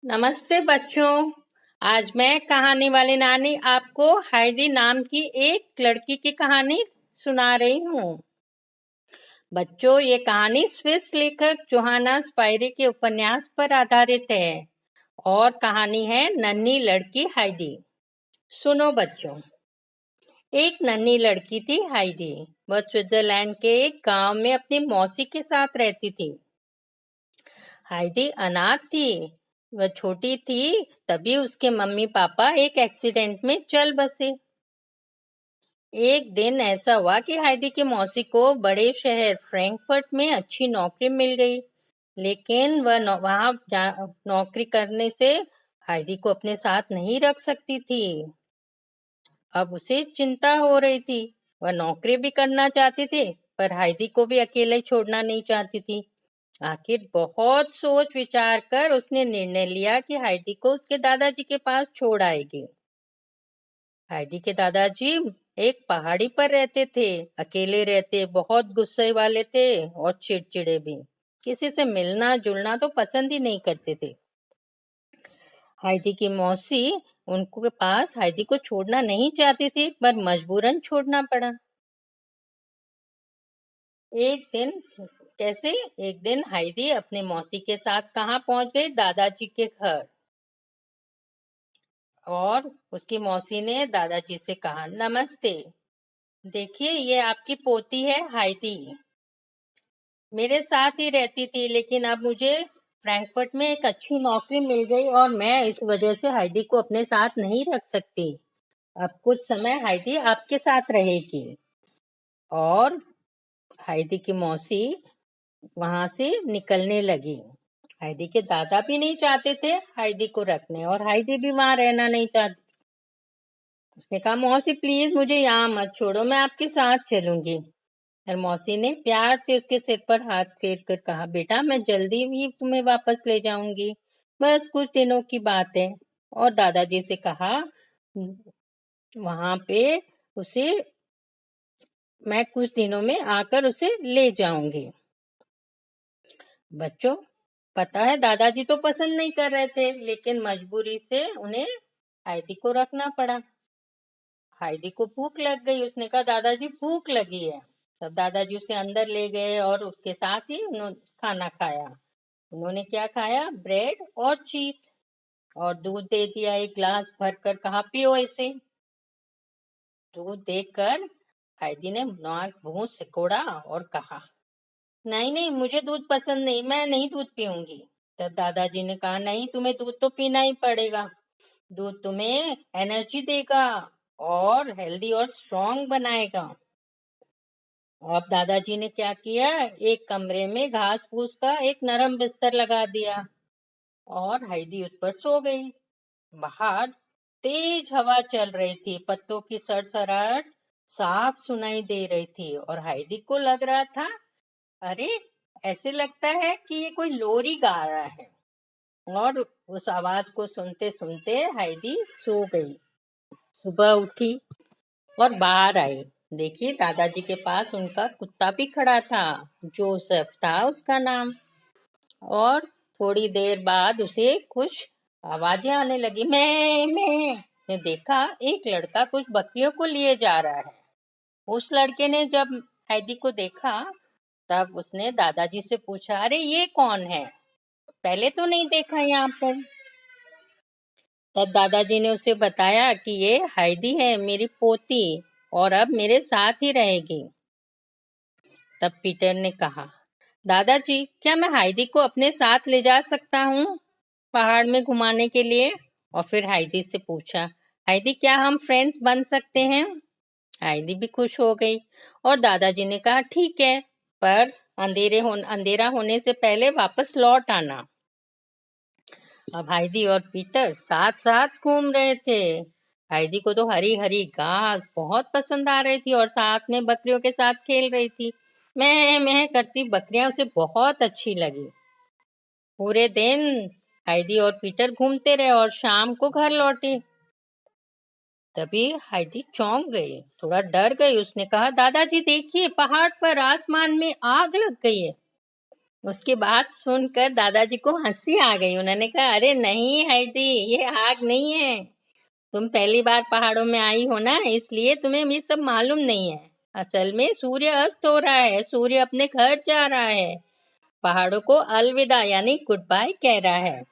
नमस्ते बच्चों। आज मैं कहानी वाली नानी आपको हाइडी नाम की एक लड़की की कहानी सुना रही हूँ। बच्चों, ये कहानी स्विस लेखक जोहाना स्पायरी के उपन्यास पर आधारित है और कहानी है नन्ही लड़की हाइडी। सुनो बच्चों। एक नन्ही लड़की थी हाइडी। वह स्विट्जरलैंड के एक गांव में अपनी मौसी के साथ रहती थी। हाइडी अनाथ थी। वह छोटी थी तभी उसके मम्मी पापा एक एक्सीडेंट में चल बसे। एक दिन ऐसा हुआ कि हाइडी की मौसी को बड़े शहर फ्रैंकफर्ट में अच्छी नौकरी मिल गई, लेकिन वह वहां नौकरी करने से हाइडी को अपने साथ नहीं रख सकती थी। अब उसे चिंता हो रही थी। वह नौकरी भी करना चाहती थी, पर हाइडी को भी अकेले छोड़ना नहीं चाहती थी। आखिर बहुत सोच विचार कर उसने निर्णय लिया कि हाइडी को उसके दादाजी के पास छोड़ आएगी। हाइडी के दादाजी एक पहाड़ी पर रहते थे, अकेले रहते, बहुत गुस्से वाले थे और चिड़चिड़े भी। किसी से मिलना जुलना तो पसंद ही नहीं करते थे। हाइडी की मौसी उनके पास हाइडी को छोड़ना नहीं चाहती थी, पर मजबूरन छोड़ना पड़ा। एक दिन हाइडी अपनी मौसी के साथ कहाँ पहुंच गई? दादाजी के घर। और उसकी मौसी ने दादाजी से कहा, नमस्ते, देखिए ये आपकी पोती है हाइडी। मेरे साथ ही रहती थी, लेकिन अब मुझे फ्रैंकफर्ट में एक अच्छी नौकरी मिल गई और मैं इस वजह से हाइडी को अपने साथ नहीं रख सकती। अब कुछ समय हाइडी आपके साथ रहेगी। और हाइडी की मौसी वहां से निकलने लगी। हाइडी के दादा भी नहीं चाहते थे हाइडी को रखने, और हाइडी भी वहां रहना नहीं चाहती। उसने कहा, मौसी प्लीज मुझे यहाँ मत छोड़ो, मैं आपके साथ चलूंगी। और मौसी ने प्यार से उसके सिर पर हाथ फेर कर कहा, बेटा मैं जल्दी ही तुम्हें वापस ले जाऊंगी, बस कुछ दिनों की बात है। और दादाजी से कहा, वहां पे उसे मैं कुछ दिनों में आकर उसे ले जाऊंगी। बच्चों, पता है दादाजी तो पसंद नहीं कर रहे थे, लेकिन मजबूरी से उन्हें हाइडी को रखना पड़ा। हाइडी को भूख लग गई। उसने कहा, दादाजी भूख लगी है। तब दादाजी उसे अंदर ले गए और उसके साथ ही उन्होंने खाना खाया। उन्होंने क्या खाया? ब्रेड और चीज, और दूध दे दिया एक गिलास भरकर। कहा, पियो इसे। दूध देकर हाइडी ने नाक मुंह सिकोड़ा और कहा, नहीं नहीं, मुझे दूध पसंद नहीं, मैं नहीं दूध पीऊंगी। तब दादाजी ने कहा, नहीं, तुम्हें दूध तो पीना ही पड़ेगा। दूध तुम्हें एनर्जी देगा और हेल्दी और स्ट्रॉन्ग बनाएगा। अब दादाजी ने क्या किया? एक कमरे में घास फूस का एक नरम बिस्तर लगा दिया और हाइडी उस पर सो गई। बाहर तेज हवा चल रही थी, पत्तों की सरसराहट साफ सुनाई दे रही थी और हाइडी को लग रहा था, अरे ऐसे लगता है कि ये कोई लोरी गा रहा है। और उस आवाज को सुनते सुनते हाइडी सो गई। सुबह उठी और बाहर आई। देखिए, दादाजी के पास उनका कुत्ता भी खड़ा था। जोसेफ था उसका नाम। और थोड़ी देर बाद उसे कुछ आवाजें आने लगी, मैं ने देखा एक लड़का कुछ बकरियों को लिए जा रहा है। उस लड़के ने जब हाइडी को देखा, तब उसने दादाजी से पूछा, अरे ये कौन है? पहले तो नहीं देखा यहाँ पर। तब दादाजी ने उसे बताया कि ये हाइडी है, मेरी पोती, और अब मेरे साथ ही रहेगी। तब पीटर ने कहा, दादाजी क्या मैं हाइडी को अपने साथ ले जा सकता हूँ पहाड़ में घुमाने के लिए? और फिर हाइडी से पूछा, हाइडी क्या हम फ्रेंड्स बन सकते हैं? हाइडी भी खुश हो गई और दादाजी ने कहा, ठीक है, पर अंधेरा होने से पहले वापस लौट आना। अब हाइडी और पीटर साथ साथ घूम रहे थे। हाइडी को तो हरी हरी घास बहुत पसंद आ रही थी और साथ में बकरियों के साथ खेल रही थी। मैं करती बकरियां उसे बहुत अच्छी लगी। पूरे दिन हाइडी और पीटर घूमते रहे और शाम को घर लौटे। तभी हाइडी चौंक गई, थोड़ा डर गई। उसने कहा, दादाजी देखिए, पहाड़ पर आसमान में आग लग गई है। उसकी बात सुनकर दादाजी को हंसी आ गई। उन्होंने कहा, अरे नहीं हाइदी, ये आग नहीं है। तुम पहली बार पहाड़ों में आई हो ना, इसलिए तुम्हें ये सब मालूम नहीं है। असल में सूर्य अस्त हो रहा है, सूर्य अपने घर जा रहा है, पहाड़ों को अलविदा यानी गुड बाय कह रहा है।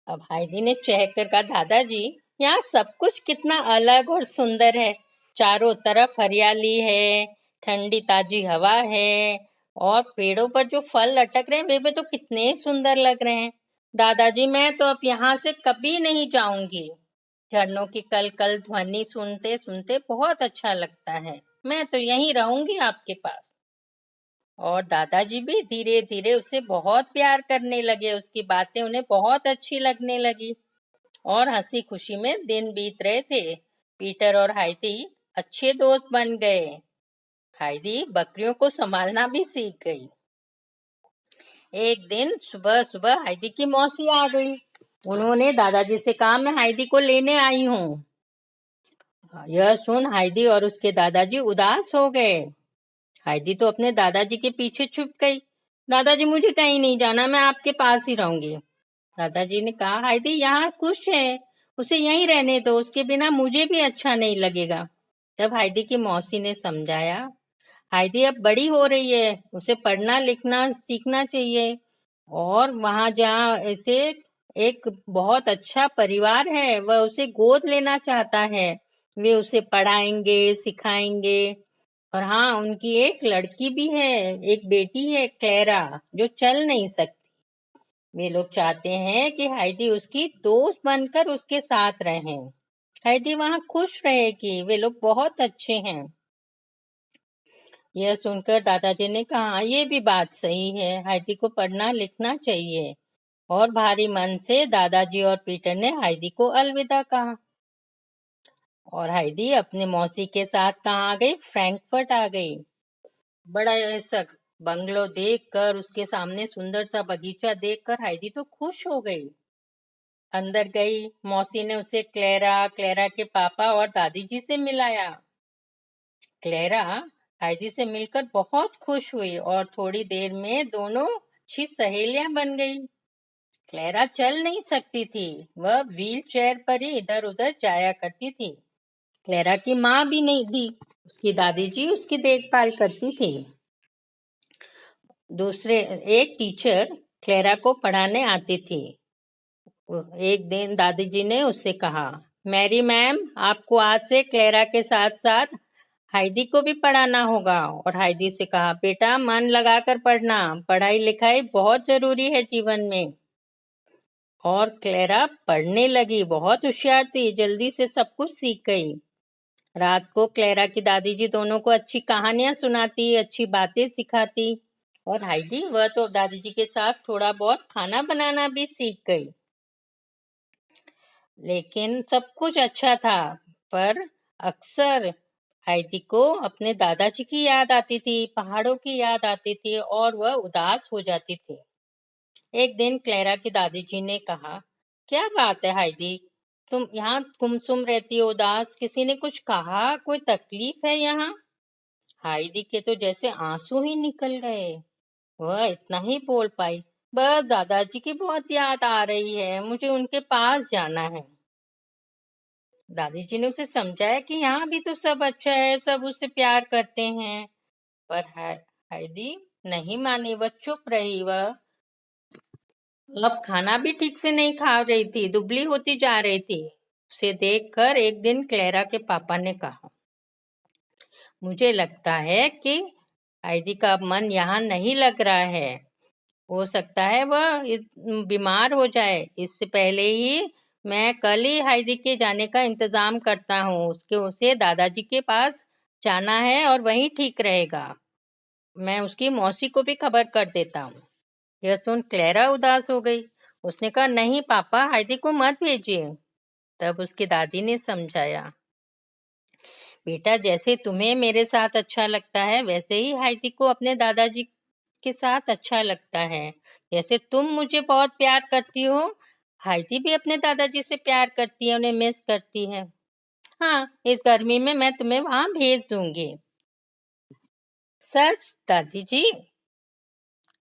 अब हाइदी ने चहक कर कहा, दादाजी यहाँ सब कुछ कितना अलग और सुंदर है। चारों तरफ हरियाली है, ठंडी ताजी हवा है, और पेड़ों पर जो फल लटक रहे हैं वे भी तो कितने सुंदर लग रहे हैं। दादाजी मैं तो अब यहाँ से कभी नहीं जाऊंगी। झरनों की कल कल ध्वनि सुनते सुनते बहुत अच्छा लगता है। मैं तो यहीं रहूंगी आपके पास। और दादाजी भी धीरे धीरे उससे बहुत प्यार करने लगे। उसकी बातें उन्हें बहुत अच्छी लगने लगी और हंसी खुशी में दिन बीत रहे थे। पीटर और हाइदी अच्छे दोस्त बन गए। हाइदी बकरियों को संभालना भी सीख गई। एक दिन सुबह सुबह हाइदी की मौसी आ गई। उन्होंने दादाजी से कहा, मैं हाइदी को लेने आई हूँ। यह सुन हाइदी और उसके दादाजी उदास हो गए। हाइदी तो अपने दादाजी के पीछे छुप गई। दादाजी मुझे कहीं नहीं जाना, मैं आपके पास ही रहूंगी। दादाजी ने कहा, हाइदी यहाँ खुश है, उसे यहीं रहने दो, उसके बिना मुझे भी अच्छा नहीं लगेगा। तब हाइदी की मौसी ने समझाया, हाइदी अब बड़ी हो रही है, उसे पढ़ना लिखना सीखना चाहिए, और वहां जहाँ ऐसे एक बहुत अच्छा परिवार है, वह उसे गोद लेना चाहता है। वे उसे पढ़ाएंगे सिखाएंगे। और हाँ, उनकी एक लड़की भी है, एक बेटी है क्लेरा, जो चल नहीं सकती। वे लोग चाहते हैं कि हाइदी उसकी दोस्त बनकर उसके साथ रहें। हाइदी वहां खुश रहेगी, वे लोग बहुत अच्छे हैं। यह सुनकर दादाजी ने कहा, ये भी बात सही है, हाइदी को पढ़ना लिखना चाहिए। और भारी मन से दादाजी और पीटर ने हाइदी को अलविदा कहा। और हाइदी अपने मौसी के साथ कहाँ आ गई? फ्रैंकफर्ट आ गई। बड़ा ऐसा बंगलो देखकर, उसके सामने सुंदर सा बगीचा देखकर हाइदी तो खुश हो गई। अंदर गई, मौसी ने उसे क्लेरा के पापा और दादी जी से मिलाया। क्लेरा हाइदी से मिलकर बहुत खुश हुई और थोड़ी देर में दोनों अच्छी सहेलियां बन गई। क्लेरा चल नहीं सकती थी, वह व्हील चेयर पर ही इधर उधर जाया करती थी। क्लेरा की माँ भी नहीं थी, उसकी दादी जी उसकी देखभाल करती थी। दूसरे एक टीचर क्लेरा को पढ़ाने आती थी। एक दिन दादी जी ने उससे कहा, मैरी मैम, आपको आज से क्लेरा के साथ साथ हाइदी को भी पढ़ाना होगा। और हाइदी से कहा, बेटा मन लगाकर पढ़ना, पढ़ाई लिखाई बहुत जरूरी है जीवन में। और क्लेरा पढ़ने लगी, बहुत होशियार थी, जल्दी से सब कुछ सीख गई। रात को क्लेरा की दादी जी दोनों को अच्छी कहानियां सुनाती, अच्छी बातें सिखाती। और हाइडी वह तो दादी जी के साथ थोड़ा बहुत खाना बनाना भी सीख गई। लेकिन सब कुछ अच्छा था, पर अक्सर हाइडी को अपने दादाजी की याद आती थी, पहाड़ों की याद आती थी, और वह उदास हो जाती थी। एक दिन क्लेरा की दादी जी ने कहा, क्या बात है हाइडी, तुम यहाँ गुमसुम रहती हो, उदास, किसी ने कुछ कहा, कोई तकलीफ है यहाँ? हाइडी के तो जैसे आंसू ही निकल गए। वह इतना ही बोल पाई, बस दादाजी की बहुत याद आ रही है, मुझे उनके पास जाना है। दादी जी ने उसे समझाया कि यहाँ भी तो सब अच्छा है, सब उसे प्यार करते हैं। पर हाइडी नहीं मानी, वह चुप रही। वह अब खाना भी ठीक से नहीं खा रही थी, दुबली होती जा रही थी। उसे देखकर एक दिन क्लेरा के पापा ने कहा, मुझे लगता है कि हाइडी का अब मन यहाँ नहीं लग रहा है। हो सकता है वह बीमार हो जाए। इससे पहले ही मैं कल ही हाइदी के जाने का इंतजाम करता हूँ। उसे दादाजी के पास जाना है और वहीं ठीक रहेगा। मैं उसकी मौसी को भी खबर कर देता हूँ। यह सुन क्लेरा उदास हो गई। उसने कहा, नहीं पापा, हाइदी को मत भेजिए। तब उसकी दादी ने समझाया, बेटा जैसे तुम्हें मेरे साथ अच्छा लगता है, वैसे ही हाइदी को अपने दादाजी के साथ अच्छा लगता है। जैसे तुम मुझे बहुत प्यार करती हो, हाइदी भी अपने दादाजी से प्यार करती है, उन्हें मिस करती है। हाँ, इस गर्मी में मैं तुम्हें वहां भेज दूंगी। सच दादी जी?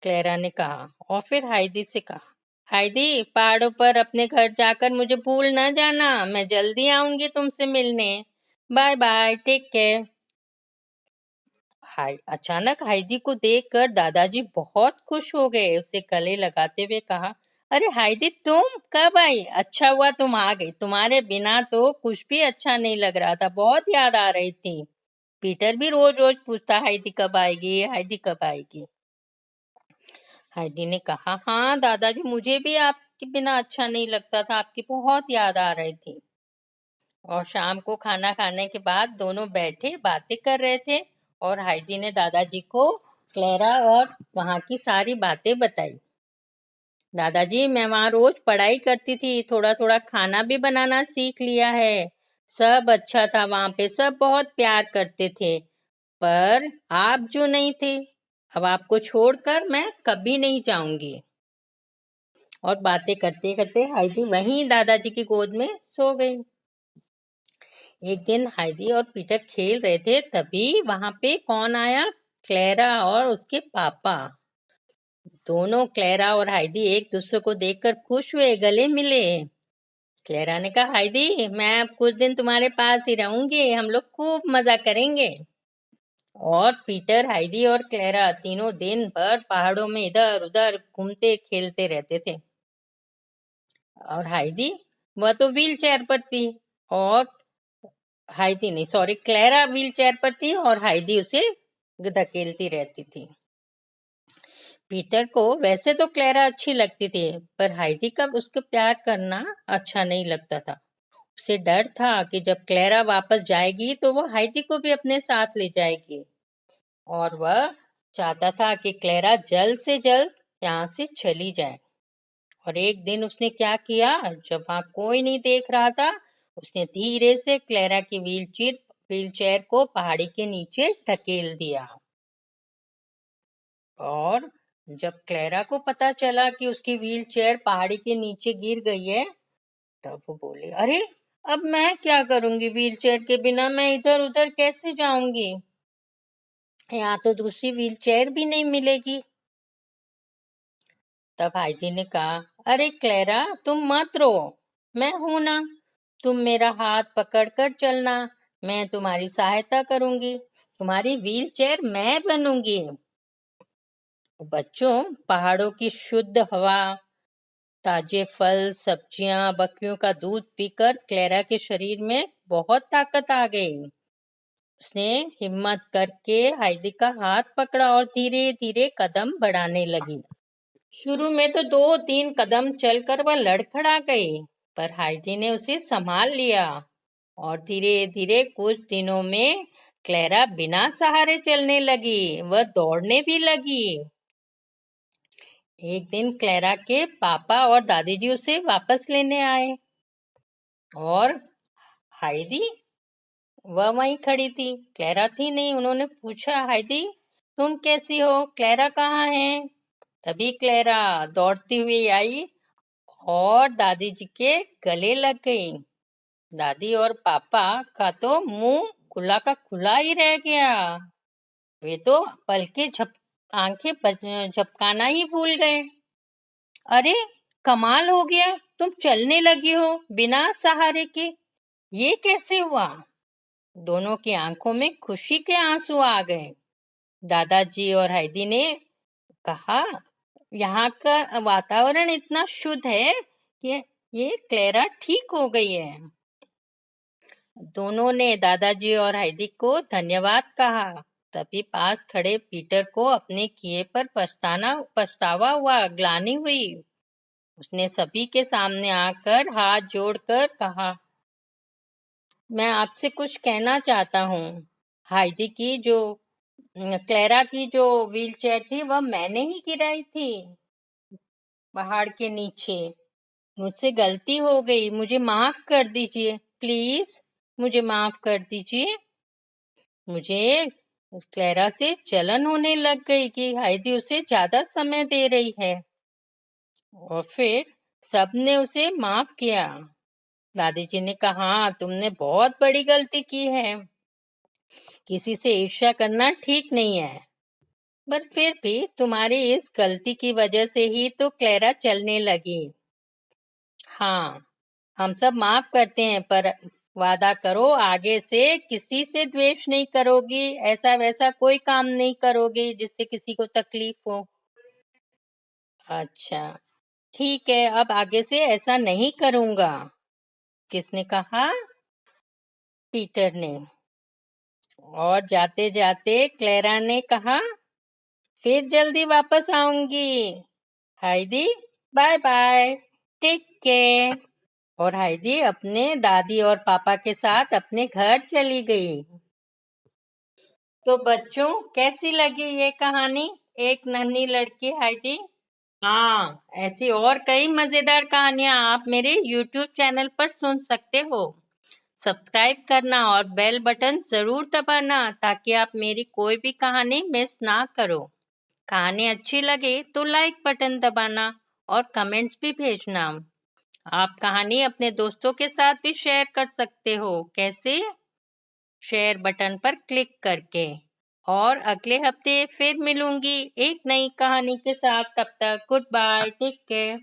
क्लेरा ने कहा और फिर हाइदी से कहा, हाइदी, पहाड़ों पर अपने घर जाकर मुझे भूल न जाना। मैं जल्दी आऊंगी तुमसे मिलने। Bye bye, take care. अचानक हाइदी को देखकर दादाजी बहुत खुश हो गए। उसे गले लगाते हुए कहा, अरे हाइदी, तुम कब आई? अच्छा हुआ तुम आ गई। तुम्हारे बिना तो कुछ भी अच्छा नहीं लग रहा था। बहुत याद आ रही थी। पीटर भी रोज रोज पूछता, हाइदी कब आएगी, हाइदी कब आएगी। हाइडी ने कहा, हाँ दादाजी, मुझे भी आपके बिना अच्छा नहीं लगता था। आपकी बहुत याद आ रही थी। और शाम को खाना खाने के बाद दोनों बैठे बातें कर रहे थे और हाइडी ने दादाजी को क्लेरा और वहाँ की सारी बातें बताई। दादाजी, मैं वहाँ रोज पढ़ाई करती थी। थोड़ा थोड़ा खाना भी बनाना सीख लिया है। सब अच्छा था वहाँ पे। सब बहुत प्यार करते थे। पर आप जो नहीं थे, अब आपको छोड़कर मैं कभी नहीं जाऊंगी। और बातें करते करते हाइडी वहीं दादाजी की गोद में सो गई। एक दिन हाइडी और पीटर खेल रहे थे, तभी वहां पे कौन आया? क्लेरा और उसके पापा। दोनों क्लेरा और हाइडी एक दूसरे को देखकर खुश हुए, गले मिले। क्लेरा ने कहा, हाइडी, मैं अब कुछ दिन तुम्हारे पास ही रहूंगी। हम लोग खूब मजा करेंगे। और पीटर, हाइडी और क्लेरा तीनों दिन भर पहाड़ों में इधर उधर घूमते खेलते रहते थे। और हाइडी, वह तो व्हील चेयर पर थी। और हाइडी नहीं, सॉरी, क्लेरा व्हील चेयर पर थी और हाइडी उसे धकेलती रहती थी। पीटर को वैसे तो क्लेरा अच्छी लगती थी, पर हाइडी का उसको प्यार करना अच्छा नहीं लगता था। उसे डर था कि जब क्लेरा वापस जाएगी तो वो हाइडी को भी अपने साथ ले जाएगी। और वह चाहता था कि क्लेरा जल्द से जल्द यहाँ से चली जाए। और एक दिन उसने क्या किया, जब वहां कोई नहीं देख रहा था, उसने धीरे से क्लेरा की व्हील चेयर को पहाड़ी के नीचे धकेल दिया। और जब क्लेरा को पता चला कि उसकी व्हील चेयर पहाड़ी के नीचे गिर गई है, तब वो बोली, अरे अब मैं क्या करूंगी? व्हील चेयर के बिना मैं इधर उधर कैसे जाऊंगी? यहाँ तो दूसरी व्हील चेयर भी नहीं मिलेगी। तब हाइडी ने कहा, अरे क्लेरा, तुम मत रो। मैं हूं ना। तुम मेरा हाथ पकड़कर चलना। मैं तुम्हारी सहायता करूंगी। तुम्हारी व्हील चेयर मैं बनूंगी। बच्चों, पहाड़ों की शुद्ध हवा, ताजे फल, सब्जियां, बकरियों का दूध पीकर क्लेरा के शरीर में बहुत ताकत आ गई। उसने हिम्मत करके हाइडी का हाथ पकड़ा और धीरे धीरे कदम बढ़ाने लगी। शुरू में तो 2-3 कदम चलकर वह लड़खड़ा गई, पर हाइडी ने उसे संभाल लिया। और धीरे धीरे कुछ दिनों में क्लेरा बिना सहारे चलने लगी। वह दौड़ने भी लगी। एक दिन क्लेरा के पापा और दादाजी उसे वापस लेने आए। और हाइडी, वह वहीं खड़ी थी। क्लेरा थी नहीं। उन्होंने पूछा, हाइडी, तुम कैसी हो? क्लेरा कहाँ है? तभी क्लेरा दौड़ती हुई आई और दादी जी के गले लग गई। दादी और पापा का तो मुंह खुला का खुला ही रह गया। वे तो पलके आंखें झपकाना ही भूल गए। अरे कमाल हो गया, तुम चलने लगी हो बिना सहारे के। ये कैसे हुआ? दोनों की आंखों में खुशी के आंसू आ गए। दादाजी और हाइडी ने कहा, यहाँ का वातावरण इतना शुद्ध है कि ये क्लेरा ठीक हो गई है। दोनों ने दादाजी और हाइडी को धन्यवाद कहा। तभी पास खड़े पीटर को अपने किए पर पछतावा हुआ, ग्लानि हुई। उसने सभी के सामने आकर हाथ जोड़कर कहा, मैं आपसे कुछ कहना चाहता हूँ। हाइडी की जो क्लेरा की जो व्हील चेयर थी, वह मैंने ही गिराई थी पहाड़ के नीचे। मुझसे गलती हो गई। मुझे माफ कर दीजिए, प्लीज मुझे माफ कर दीजिए। मुझे क्लेरा से जलन होने लग गई कि हाइडी उसे ज्यादा समय दे रही है। और फिर सबने उसे माफ किया। दादी जी ने कहा, हाँ, तुमने बहुत बड़ी गलती की है। किसी से ईर्ष्या करना ठीक नहीं है। पर फिर भी तुम्हारी इस गलती की वजह से ही तो क्लेरा चलने लगी। हाँ, हम सब माफ करते हैं, पर वादा करो आगे से किसी से द्वेष नहीं करोगी, ऐसा वैसा कोई काम नहीं करोगी जिससे किसी को तकलीफ हो। अच्छा, ठीक है, अब आगे से ऐसा नहीं करूंगा। किसने कहा? पीटर ने। और जाते जाते क्लेरा ने कहा, फिर जल्दी वापस आऊंगी। Heidi, bye bye, take care. और हाइडी अपने दादी और पापा के साथ अपने घर चली गई। तो बच्चों, कैसी लगी ये कहानी, एक नन्ही लड़की हाइडी? हाँ, ऐसी और कई मजेदार कहानियां आप मेरे YouTube चैनल पर सुन सकते हो। सब्सक्राइब करना और बेल बटन जरूर दबाना ताकि आप मेरी कोई भी कहानी मिस ना करो। कहानी अच्छी लगे तो लाइक बटन दबाना और कमेंट्स भी भेजना। आप कहानी अपने दोस्तों के साथ भी शेयर कर सकते हो। कैसे? शेयर बटन पर क्लिक करके। और अगले हफ्ते फिर मिलूंगी एक नई कहानी के साथ। तब तक गुड बाय, टेक केयर।